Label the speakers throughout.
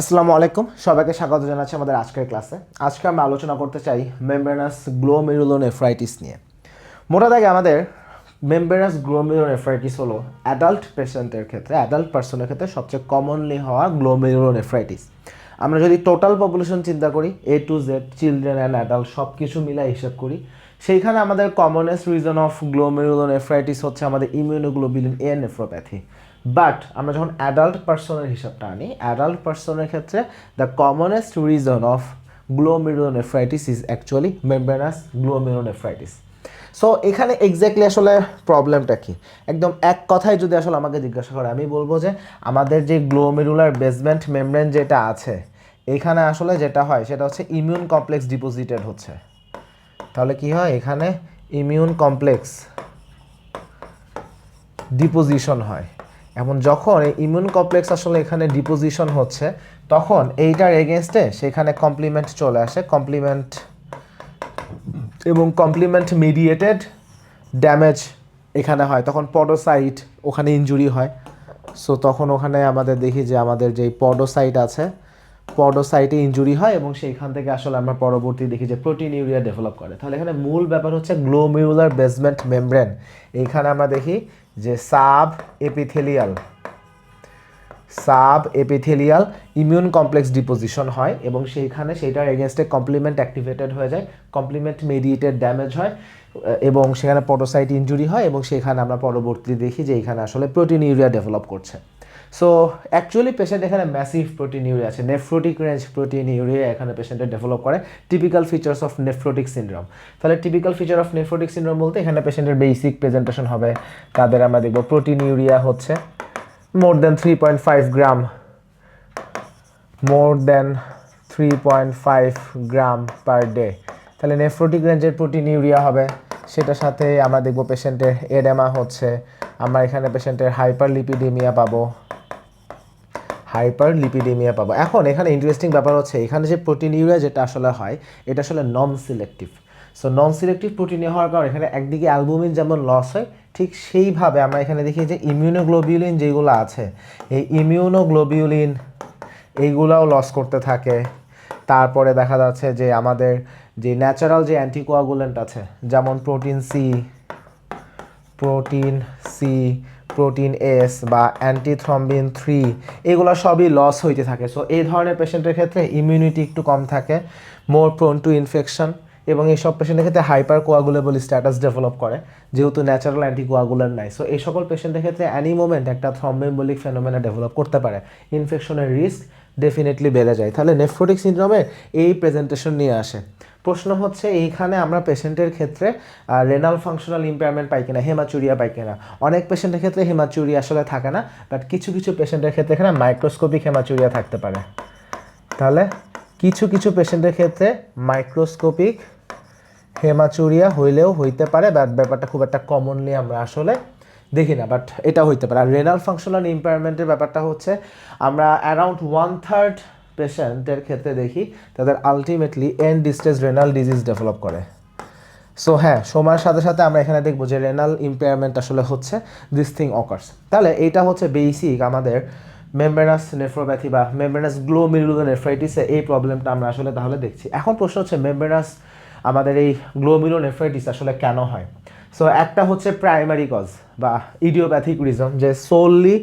Speaker 1: আসসালামু আলাইকুম, সবাইকে স্বাগত জানাচ্ছি আমাদের আজকের ক্লাসে। আজকে আমরা আলোচনা করতে চাই মেমব্রেনাস গ্লোমেরুলোনেফ্রাইটিস নিয়ে। মোটা দাগে আমাদের মেমব্রেনাস গ্লোমেরুলোনেফ্রাইটিস হলো অ্যাডাল্ট পেশেন্টের ক্ষেত্রে, অ্যাডাল্ট পার্সনের ক্ষেত্রে সবচেয়ে কমনলি হওয়া গ্লোমেরুলোনেফ্রাইটিস। আমরা যদি টোটাল পপুলেশন চিন্তা করি, A to Z, children and adult সব কিছু মিলাই হিসাব করি, সেইখানে আমাদের কমনেস্ট রিজন অফ গ্লোমেরুলোনেফ্রাইটিস হচ্ছে আমাদের ইমিউনোগ্লোবিউলিন এ নেফ্রোপ্যাথি। বাট আমরা যখন অ্যাডাল্ট পার্সনের হিসাবটা আনি, অ্যাডাল্ট পার্সনের ক্ষেত্রে the commonest reason of glomerulonephritis is actually membranous glomerulonephritis. So এখানে এক্স্যাক্টলি আসলে প্রবলেমটা কি, একদম এক কথায় যদি আসলে আমাকে জিজ্ঞাসা করে, আমি বলবো যে আমাদের যে গ্লোমেরুলার বেসমেন্ট মেমব্রেন যেটা আছে, এখানে আসলে যেটা হয় সেটা হচ্ছে ইমিউন কমপ্লেক্স ডিপোজিটেড হচ্ছে। তাহলে কি হয়, এখানে ইমিউন কমপ্লেক্স ডিপোজিশন হয়। এখন যখন এই ইমিউন কমপ্লেক্স আসলে এখানে ডিপোজিশন হচ্ছে, তখন এইটার এগেনস্টে সেখানে কমপ্লিমেন্ট চলে আসে, কমপ্লিমেন্ট এবং কমপ্লিমেন্ট মিডিয়েটেড ড্যামেজ এখানে হয়। তখন পডোসাইট ওখানে ইনজুরি হয়। সো তখন ওখানে আমাদের দেখি যে আমাদের যেই পডোসাইট আছে, পডোসাইটে ইনজুরি হয় এবং সেইখান থেকে আসলে আমরা পরবর্তী দেখি যে প্রোটিনিউরিয়া ডেভেলপ করে। তাহলে এখানে মূল ব্যাপার হচ্ছে গ্লোমেরুলার বেসমেন্ট মেমব্রেন। এইখানে আমরা দেখি যে sub epithelial immune complex deposition হয় এবং সেইটার এগেনস্টে কমপ্লিমেন্ট অ্যাক্টিভেটেড হয়ে যায়, কমপ্লিমেন্ট মেডিয়েটেড ড্যামেজ হয় এবং সেখানে পডোসাইট ইনজুরি হয় এবং সেখানে আমরা পরবর্তী দেখি যে এখানে আসলে প্রোটিনিউরিয়া ডেভেলপ করছে। সো অ্যাকচুয়ালি পেশেন্ট এখানে ম্যাসিভ প্রোটিনিউরিয়া আছে, নেফ্রোটিক রেঞ্জ প্রোটিনিউরিয়া এখানে পেশেন্টের ডেভেলপ করে। Typical features of nephrotic syndrome, তাহলে typical feature of nephrotic syndrome বলতে এখানে পেশেন্টের বেসিক প্রেজেন্টেশন হবে, তাদের আমরা দেখব প্রোটিনিউরিয়া হচ্ছে মোর দেন 3.5 গ্রাম, মোর দেন 3.5 গ্রাম পার ডে। তাহলে নেফ্রোটিক রেঞ্জের প্রোটিনিউরিয়া হবে। সেটার সাথে আমরা দেখব পেশেন্টের এডেমা হচ্ছে, আমরা এখানে পেশেন্টের হাইপারলিপিডেমিয়া পাবো। এখন এখানে ইন্টারেস্টিং ব্যাপার হচ্ছে, এখানে যে প্রোটিনিউরিয়া যেটা আসলে হয় এটা আসলে non selective. So non selective proteinuria হওয়ার কারণে এখানে একদিকে অ্যালবুমিন যেমন লস হয়, ঠিক সেইভাবে আমরা এখানে দেখি যে ইমিউনোগ্লোবিউলিন যেগুলো আছে, এই ইমিউনোগ্লোবিউলিন এইগুলাও লস করতে থাকে। তারপরে দেখা যাচ্ছে যে আমাদের যে ন্যাচারাল যে অ্যান্টিকোয়াগুলেন্ট আছে, যেমন প্রোটিন সি, প্রোটিন এস বা অ্যান্টিথ্রম্বিন 3, এগুলো সবই লস হইতে থাকে। সো এই ধরনের পেশেন্টের ক্ষেত্রে ইমিউনিটি একটু কম থাকে, মোর প্রোন টু ইনফেকশন, এবং এইসব পেশেন্টের ক্ষেত্রে হাইপার কোয়াগুলেবল স্ট্যাটাস ডেভেলপ করে যেহেতু ন্যাচারাল অ্যান্টিকোয়াগুলেন্ট নাই। সো এই সকল পেশেন্টের ক্ষেত্রে অ্যানি মোমেন্ট একটা থ্রম্বোএম্বোলিক ফেনোমেনা ডেভেলপ করতে পারে, ইনফেকশনের রিস্ক ডেফিনেটলি বেড়ে যায়। তাহলে নেফ্রোটিক সিনড্রোমে এই প্রেজেন্টেশন নিয়ে আসে। প্রশ্ন হচ্ছে এইখানে আমরা পেশেন্টের ক্ষেত্রে রেনাল ফাংশনাল ইম্পেয়ারমেন্ট পাই কিনা, হেমাচুরিয়া পাই কিনা। অনেক পেশেন্টের ক্ষেত্রে হেমাচুরিয়া আসলে থাকে না, বাট কিছু কিছু পেশেন্টের ক্ষেত্রে এখানে মাইক্রোস্কোপিক হেমাচুরিয়া থাকতে পারে। তাহলে কিছু কিছু পেশেন্টের ক্ষেত্রে মাইক্রোস্কোপিক হেমাচুরিয়া হইলেও হইতে পারে, বাট ব্যাপারটা খুব একটা কমনলি আমরা আসলে দেখি না, বাট এটা হইতে পারে। আর রেনাল ফাংশনাল ইম্পেয়ারমেন্টের ব্যাপারটা হচ্ছে আমরা অ্যারাউন্ড 1/3 পেশেন্টের ক্ষেত্রে দেখি তাদের ultimately end stage renal disease develop করে। সো হ্যাঁ, সময়ের সাথে সাথে আমরা এখানে দেখবো যে রেনাল ইম্পেয়ারমেন্ট আসলে হচ্ছে দিস থিং অকার্স। তাহলে এইটা হচ্ছে বেসিক আমাদের মেমব্রেনাস নেফ্রোপ্যাথি বা মেমব্রেনাস গ্লোমেরুলোনেফ্রাইটিসে এই প্রবলেমটা আমরা আসলে তাহলে দেখছি। এখন প্রশ্ন হচ্ছে মেমব্রেনাস আমাদের এই গ্লোমেরুলোনেফ্রাইটিস আসলে কেন হয়। সো একটা হচ্ছে প্রাইমারি কজ বা ইডিওপ্যাথিক রিজন, যে solely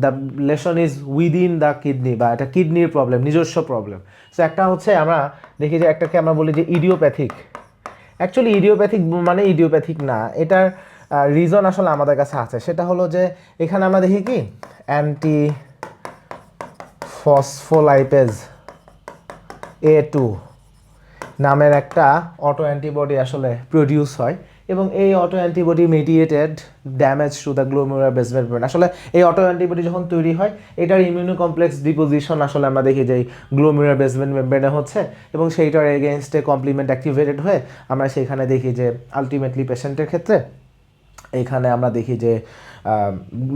Speaker 1: the lesion is within the kidney, বা এটা কিডনির প্রবলেম, নিজস্ব প্রবলেম। সো একটা হচ্ছে আমরা দেখি যে একটাকে আমরা বলি যে ইডিওপ্যাথিক। অ্যাকচুয়ালি ইডিওপ্যাথিক মানে ইডিওপ্যাথিক না, এটার রিজন আসলে আমাদের কাছে আছে। সেটা হলো যে এখানে আমরা দেখি কি অ্যান্টি ফসফোলাইপেজ A2 নামের একটা অটো অ্যান্টিবডি আসলে প্রডিউস হয় এবং এই auto antibody mediated damage to the glomerular basement membrane. আসলে এই অটো অ্যান্টিবডি যখন তৈরি হয়, এটার ইমিউনো কমপ্লেক্স ডিপোজিশন আসলে আমরা দেখি যে গ্লোমেরুলার বেসমেন্ট মেমব্রেনে হচ্ছে এবং সেইটার এগেনস্টে কমপ্লিমেন্ট অ্যাক্টিভেটেড হয়ে আমরা সেখানে দেখি যে আলটিমেটলি পেশেন্টের ক্ষেত্রে এখানে আমরা দেখি যে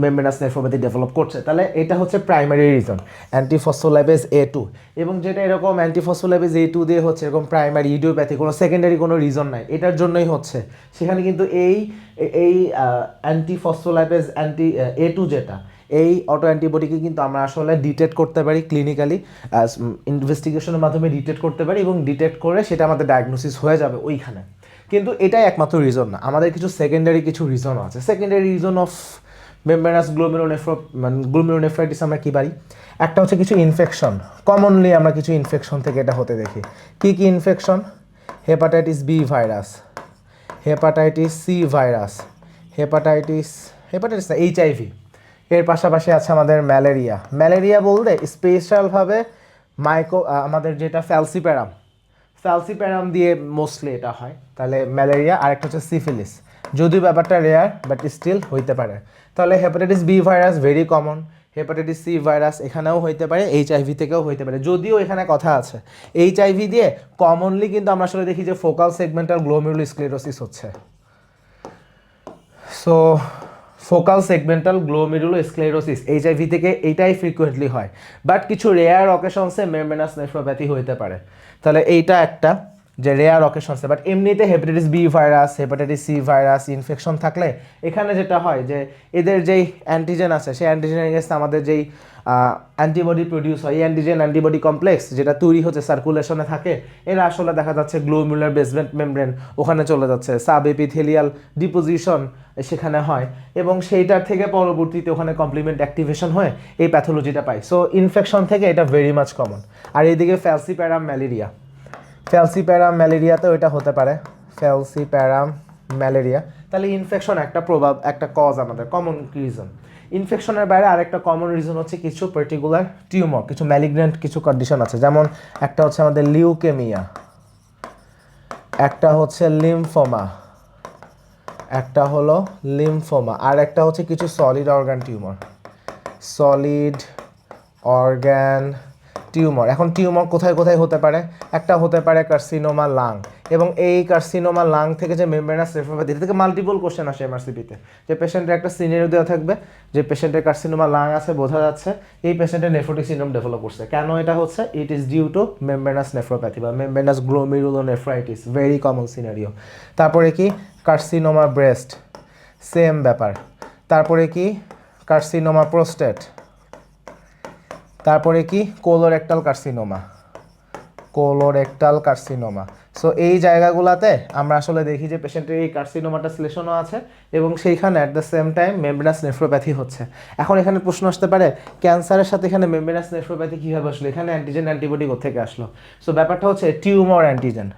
Speaker 1: মেমব্রেনাস নেফ্রোপ্যাথি ডেভেলপ করছে। তাহলে এটা হচ্ছে প্রাইমারি রিজন অ্যান্টিফসফোলাইপেজ A2। এবং যেটা এরকম অ্যান্টিফসফোলাইপেজ A2 দিয়ে হচ্ছে এরকম প্রাইমারি ইডিওপ্যাথি, কোনো সেকেন্ডারি কোনো রিজন নাই, এটার জন্যই হচ্ছে। সেখানে কিন্তু এই অ্যান্টিফসফোলাইপেজ A2 যেটা, এই অটো অ্যান্টিবডিকে কিন্তু আমরা আসলে ডিটেক্ট করতে পারি ক্লিনিক্যালি, ইনভেস্টিগেশনের মাধ্যমে ডিটেক্ট করতে পারি, এবং ডিটেক্ট করে সেটা আমাদের ডায়াগনোসিস হয়ে যাবে ওইখানে। কিন্তু এটাই একমাত্র রিজন না, আমাদের কিছু সেকেন্ডারি কিছু রিজনও আছে। Secondary reason of membranous glomerulonephritis আমরা কী পারি? একটা হচ্ছে কিছু ইনফেকশন, কমনলি আমরা কিছু ইনফেকশন থেকে এটা হতে দেখি। কী কী infection? Hepatitis B virus, hepatitis C virus, hepatitis না HIV। এর পাশাপাশি আছে আমাদের ম্যালেরিয়া। ম্যালেরিয়া বলতে স্পেশালভাবে আমাদের যেটা ফ্যালসিপ্যারাম দিয়ে মোস্টলি এটা হয়, তাহলে ম্যালেরিয়া। আরেকটা হচ্ছে সিফিলিস, যদিও ব্যাপারটা রেয়ার বাট স্টিল হইতে পারে। তাহলে hepatitis B virus very common, hepatitis C virus এখানেও হইতে পারে, HIV থেকেও হইতে পারে। যদিও এখানে কথা আছে HIV দিয়ে কমনলি কিন্তু আমরা আসলে দেখি যে ফোকাল সেগমেন্টাল গ্লোমেরুলোস্ক্লেরোসিস হচ্ছে। So focal segmental glomerulosclerosis HIV থেকে এইটাই ফ্রিকুয়েন্টলি হয়, বাট কিছু রেয়ার অকেশনসে মেমব্রেনাস নেফ্রোপ্যাথি হইতে পারে। তাহলে এইটা একটা যে রেয়ার অকেশনসে, বাট এমনিতে hepatitis B virus, hepatitis C virus infection থাকলে এখানে যেটা হয় যে এদের যেই অ্যান্টিজেন আছে সেই অ্যান্টিজেন এগেন্স্ট আমাদের যেই অ্যান্টিবডি প্রডিউস হয়, এই অ্যান্টিজেন অ্যান্টিবডি কমপ্লেক্স যেটা তৈরি হচ্ছে সার্কুলেশনে থাকে, এরা আসলে দেখা যাচ্ছে গ্লোমেরুলার বেসমেন্ট মেমব্রেন ওখানে চলে যাচ্ছে, সাব এপিথেলিয়াল ডিপোজিশন সেখানে হয়, এবং সেইটার থেকে পরবর্তীতে ওখানে কমপ্লিমেন্ট অ্যাক্টিভেশন হয়ে এই প্যাথোলজিটা পাই। সো ইনফেকশন থেকে এটা ভেরি মাচ কমন। আর এইদিকে ফ্যালসিপ্যারাম ম্যালেরিয়াতেও এটা হতে পারে, ফ্যালসিপ্যারাম ম্যালেরিয়া। তাহলে ইনফেকশন একটা কজ, আমাদের কমন রিজন। ইনফেকশনের বাইরে আরেকটা কমন রিজন হচ্ছে কিছু পার্টিকুলার টিউমার, কিছু ম্যালিগন্যান্ট কিছু কন্ডিশন আছে, যেমন একটা হচ্ছে আমাদের লিউকেমিয়া, একটা হচ্ছে লিম্ফোমা, আর একটা হচ্ছে কিছু সলিড অর্গান টিউমার। এখন টিউমার কোথায় কোথায় হতে পারে? একটা হতে পারে কার্সিনোমা লাং, এবং এই কার্সিনোমা লাং থেকে যে মেমব্রেনাস নেফ্রোপ্যাথি থেকে মাল্টিপল কোশ্চেন আসে MRCP-তে, যে পেশেন্টের একটা সিনারিও দেওয়া থাকবে যে পেশেন্টের কার্সিনোমা লাং আছে, বোঝা যাচ্ছে এই পেশেন্টের নেফ্রোটিক সিনড্রোম ডেভেলপ করছে। কেন এটা হচ্ছে? It is due to membranous nephropathy বা membranous glomerulonephritis, very common scenario. তারপরে কি কার্সিনোমা ব্রেস্ট, সেম ব্যাপার। তারপরে কি কার্সিনোমা প্রোস্টেট, তারপরে কি কোলোরেক্টাল কার্সিনোমা। সো এই জায়গাগুলোতে আমরা আসলে দেখি যে পেশেন্টের এই কার্সিনোমাটা সিলেশনও আছে, এবং সেইখানে at the same time membranous nephropathy হচ্ছে। এখন এখানে প্রশ্ন আসতে পারে ক্যান্সারের সাথে এখানে মেমব্রেনাস নেফ্রোপ্যাথি কীভাবে আসলো, এখানে অ্যান্টিজেন অ্যান্টিবডি কোথেকে আসলো? সো ব্যাপারটা হচ্ছে টিউমার অ্যান্টিজেন।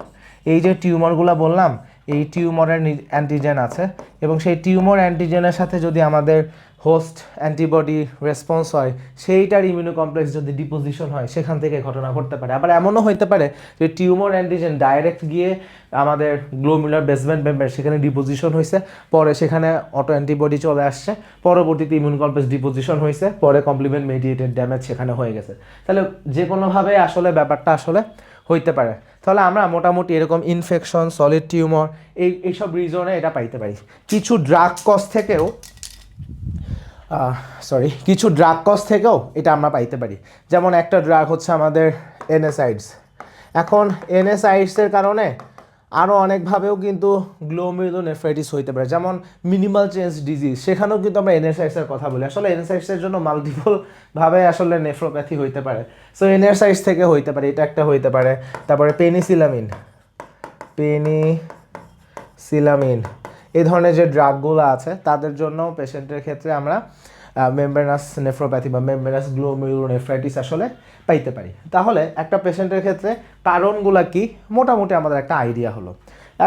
Speaker 1: এই যে টিউমারগুলো বললাম, এই টিউমারের অ্যান্টিজেন আছে, এবং সেই টিউমার অ্যান্টিজেনের সাথে যদি আমাদের হোস্ট অ্যান্টিবডি রেসপন্স হয়, সেইটার ইমিউনো কমপ্লেক্স যদি ডিপোজিশন হয়, সেখান থেকে ঘটনা ঘটতে পারে। আবার এমনও হতে পারে যে টিউমার অ্যান্টিজেন ডাইরেক্ট গিয়ে আমাদের গ্লোমেরুলার বেসমেন্ট মেমব্রেন সেখানে ডিপোজিশন হয়েছে, পরে সেখানে অটো অ্যান্টিবডি চলে আসছে, পরবর্তীতে ইমিউন কমপ্লেক্স ডিপোজিশন হয়েছে, পরে কমপ্লিমেন্ট মেডিয়েটেড ড্যামেজ সেখানে হয়ে গেছে। তাহলে যে কোনোভাবে আসলে ব্যাপারটা আসলে হইতে পারে। তাহলে আমরা মোটামুটি এরকম ইনফেকশন, সলিড টিউমার, এইসব রিজনে এটা পাইতে পারি। কিছু ড্রাগ কজ থেকেও এটা আমরা পাইতে পারি। যেমন একটা ড্রাগ হচ্ছে আমাদের NSAIDs। এখন NSAIDসের কারণে আরও অনেকভাবেও কিন্তু গ্লোমেরুলোনেফ্রাইটিস হইতে পারে, যেমন মিনিমাল চেঞ্জ ডিজিজ, সেখানেও কিন্তু আমরা NSAIDসের কথা বলি। আসলে NSAIDসের জন্য মাল্টিপলভাবে আসলে নেফ্রোপ্যাথি হইতে পারে। সো NSAIDস থেকে হইতে পারে, এটা একটা হইতে পারে। তারপরে পেনিসিলামিন, এই ধরনের যে ড্রাগগুলো আছে তাদের জন্য পেশেন্টের ক্ষেত্রে আমরা মেমব্রেনাস নেফ্রোপ্যাথি বা মেমব্রেনাস গ্লোমেরুলোনেফ্রাইটিস আসলে পাইতে পারি। তাহলে একটা পেশেন্টের ক্ষেত্রে কারণগুলো কি মোটামুটি আমাদের একটা আইডিয়া হলো।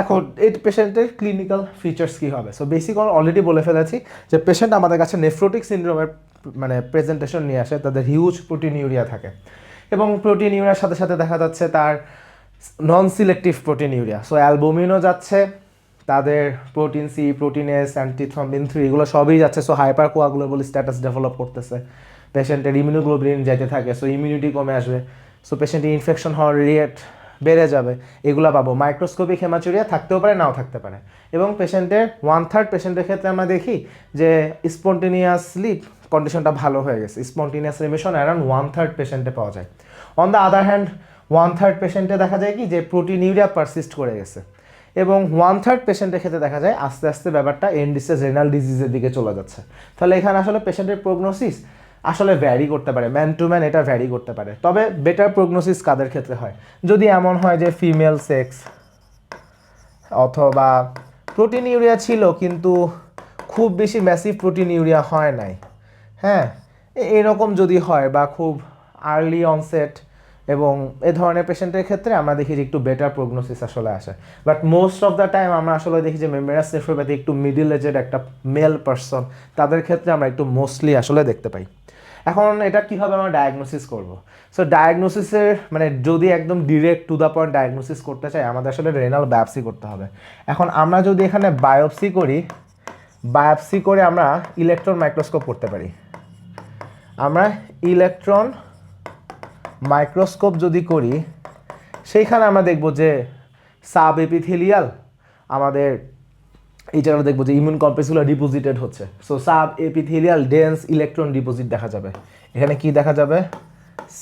Speaker 1: এখন এই পেশেন্টের ক্লিনিক্যাল ফিচার্স কী হবে? সো বেসিক অলরেডি বলে ফেলেছি যে পেশেন্ট আমাদের কাছে নেফ্রোটিক সিনড্রোমের প্রেজেন্টেশন নিয়ে আসে, তাদের হিউজ প্রোটিনিউরিয়া থাকে, এবং প্রোটিনিউরিয়ার সাথে সাথে দেখা যাচ্ছে তার নন সিলেক্টিভ প্রোটিনিউরিয়া। সো অ্যালবুমিনও যাচ্ছে, তাদের প্রোটিন সি, প্রোটিন এস, অ্যান্টিথ্রম্বিন 3 এগুলো সবই যাচ্ছে। So hyper coagulable status develop করতেছে, পেশেন্টের ইমিউনোগ্লোবিন যেতে থাকে, সো ইমিউনিটি কমে আসবে। সো পেশেন্টের ইনফেকশন হওয়ার রেট বেড়ে যাবে, এগুলো পাবো। মাইক্রোস্কোপিক হেমাচুরিয়া থাকতেও পারে, নাও থাকতে পারে। এবং পেশেন্টের 1/3 পেশেন্টের ক্ষেত্রে আমরা দেখি যে স্পন্টেনিয়াসলি কন্ডিশনটা ভালো হয়ে গেছে, স্পন্টেনিয়াস রিমিশন অ্যারাউন্ড 1/3 পেশেন্টে পাওয়া যায়। অন দ্য আদার হ্যান্ড 1/3 পেশেন্টে দেখা যায় কি যে প্রোটিনিউরিয়া পারসিস্ট করে গেছে, এবং 1/3 পেশেন্টের ক্ষেত্রে দেখা যায় আস্তে আস্তে ব্যাপারটা এন্ড স্টেজ রেনাল ডিজিজের দিকে চলে যাচ্ছে। তাহলে এখানে আসলে পেশেন্টের প্রগনোসিস আসলে ভ্যারি করতে পারে, ম্যান টু ম্যান এটা ভ্যারি করতে পারে। তবে বেটার প্রগনোসিস কাদের ক্ষেত্রে হয়, যদি এমন হয় যে ফিমেল সেক্স অথবা প্রোটিনিউরিয়া ছিল কিন্তু খুব বেশি ম্যাসিভ প্রোটিনিউরিয়া হয় নাই, হ্যাঁ এরকম যদি হয়, বা খুব আর্লি অনসেট এবং এ ধরনের পেশেন্টের ক্ষেত্রে আমরা দেখি যে একটু বেটার প্রগনোসিস আসলে আসে। But most of the time আমরা আসলে দেখি যে মেমোরাস নেফ্রোপ্যাথি একটু মিডল এজের একটা মেল পারসন, তাদের ক্ষেত্রে আমরা একটু মোস্টলি আসলে দেখতে পাই। এখন এটা কীভাবে আমরা ডায়াগনোসিস করব? সো ডায়াগনোসিসের মানে যদি একদম direct to the point diagnosis করতে চাই, আমাদের আসলে রেনাল বায়োপসি করতে হবে। এখন আমরা যদি এখানে বায়োপসি করি, বায়োপসি করে আমরা ইলেকট্রন মাইক্রোস্কোপ করতে পারি। আমরা ইলেকট্রন মাইক্রোস্কোপ যদি করি, সেইখানে আমরা দেখব যে সাব এপিথেলিয়াল আমাদের এই জায়গাটা দেখবো যে ইমিউন কমপ্লেক্সগুলো ডিপোজিটেড হচ্ছে। So sub epithelial dense electron deposit দেখা যাবে। এখানে কি দেখা যাবে?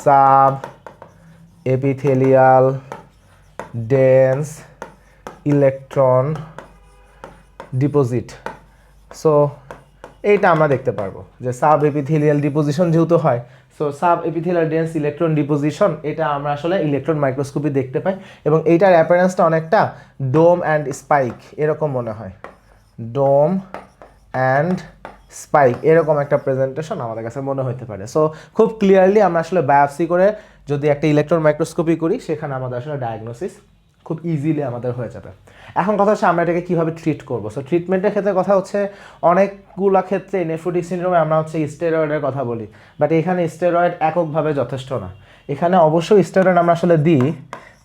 Speaker 1: Sub epithelial dense electron deposit. So এইটা আমরা দেখতে পারবো যে সাব এপিথেলিয়াল ডিপোজিশন যেহেতু হয়, so sub epithelial dense electron deposition এটা আমরা আসলে ইলেকট্রন মাইক্রোস্কোপি দেখতে পাই, এবং এইটার অ্যাপিয়ারেন্সটা অনেকটা ডোম অ্যান্ড স্পাইক এরকম মনে হয়, ডোম অ্যান্ড স্পাইক এরকম একটা প্রেজেন্টেশন আমাদের কাছে মনে হতে পারে। সো খুব ক্লিয়ারলি আমরা আসলে বায়োপসি করে যদি একটা ইলেকট্রন মাইক্রোস্কোপি করি, সেখানে আমাদের আসলে ডায়াগনোসিস খুব ইজিলি আমাদের হয়ে যাবে। এখন কথা হচ্ছে আমরা এটাকে কীভাবে ট্রিট করবো। সো ট্রিটমেন্টের ক্ষেত্রে কথা হচ্ছে অনেকগুলো ক্ষেত্রে নেফ্রোটিক সিনড্রোমে আমরা হচ্ছে স্টেরয়েডের কথা বলি, বাট এখানে স্টেরয়েড এককভাবে যথেষ্ট না। এখানে অবশ্যই স্টেরয়েড আমরা আসলে দিই,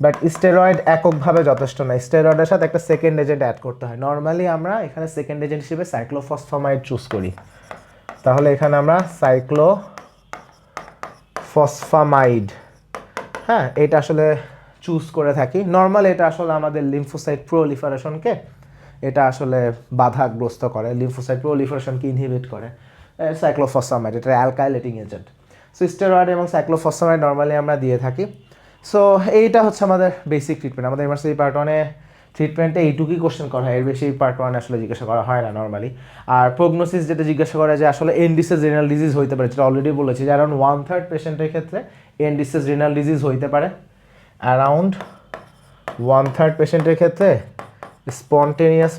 Speaker 1: বাট স্টেরয়েড এককভাবে যথেষ্ট না, স্টেরয়েডের সাথে একটা সেকেন্ড এজেন্ট অ্যাড করতে হয়। নর্মালি আমরা এখানে সেকেন্ড এজেন্ট হিসেবে সাইক্লোফসফামাইড চুজ করি। তাহলে এখানে আমরা সাইক্লোফসফামাইড, হ্যাঁ এটা আসলে চুজ করে থাকি। নর্মাল এটা আসলে আমাদের লিম্ফোসাইট প্রলিফারেশনকে এটা আসলে বাধাগ্রস্ত করে, লিম্ফোসাইট প্রলিফারেশনকে ইনহিবিট করে সাইক্লোফসফামাইড, এটা অ্যালকাইলেটিং এজেন্ট। সো স্টেরয়েড এবং সাইক্লোফসফামাইড নর্মালি আমরা দিয়ে থাকি। সো এইটা হচ্ছে আমাদের বেসিক ট্রিটমেন্ট। আমাদের ইমার্জেন্সি পার্ট 1-এ ট্রিটমেন্টে এইটুকুই কোশ্চেন করা হয়, এর বেশি পার্ট 1 আসলে জিজ্ঞাসা করা হয় না নর্মালি। আর প্রগনোসিস যেটা জিজ্ঞাসা করা যে আসলে এন্ডিসেস রেনাল ডিজিজ হইতে পারে, যেটা অলরেডি বলেছি যে অ্যারাউন্ড 1/3 পেশেন্টের ক্ষেত্রে এন্ডিসেস রেনাল ডিজিজ হইতে পারে, অ্যারাউন্ড 1/3 পেশেন্টের ক্ষেত্রে স্পন্টেনিয়াস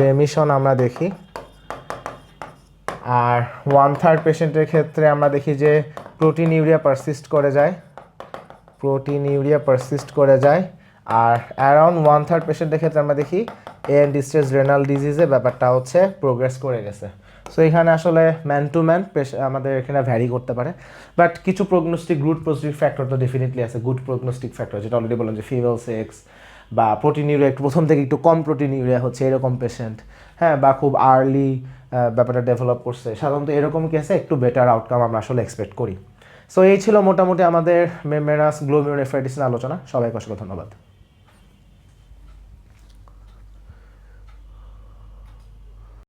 Speaker 1: রেমিশন আমরা দেখি, আর 1/3 পেশেন্টের ক্ষেত্রে আমরা দেখি যে প্রোটিনিউরিয়া পারসিস্ট করে যায়, আর অ্যারাউন্ড 1/3 পেশেন্টের ক্ষেত্রে আমরা দেখি এন্ড স্টেজ রেনাল ডিজিজে ব্যাপারটা হচ্ছে প্রোগ্রেস করে গেছে। সো এখানে আসলে ম্যান টু ম্যান আমাদের এখানে ভ্যারি করতে পারে, বাট কিছু প্রগনোস্টিক গুড প্রগনোস্টিক ফ্যাক্টর তো ডেফিনেটলি আছে। গুড প্রগনোস্টিক ফ্যাক্টর যেটা অলরেডি বললাম যে ফিমেল সেক্স বা প্রোটিনিউরিয়া একটু প্রথম থেকে একটু কম প্রোটিনিউরিয়া হচ্ছে এরকম পেশেন্ট, হ্যাঁ বা খুব আর্লি ব্যাপারটা ডেভেলপ করছে, সাধারণত এরকম কেসে একটু বেটার আউটকাম আমরা আসলে এক্সপেক্ট করি। সো এই ছিল মোটামুটি আমাদের মেমোরাস গ্লোমেরুলোনেফ্রাইটিস নিয়ে আলোচনা। সবাইকে অসংখ্য ধন্যবাদ।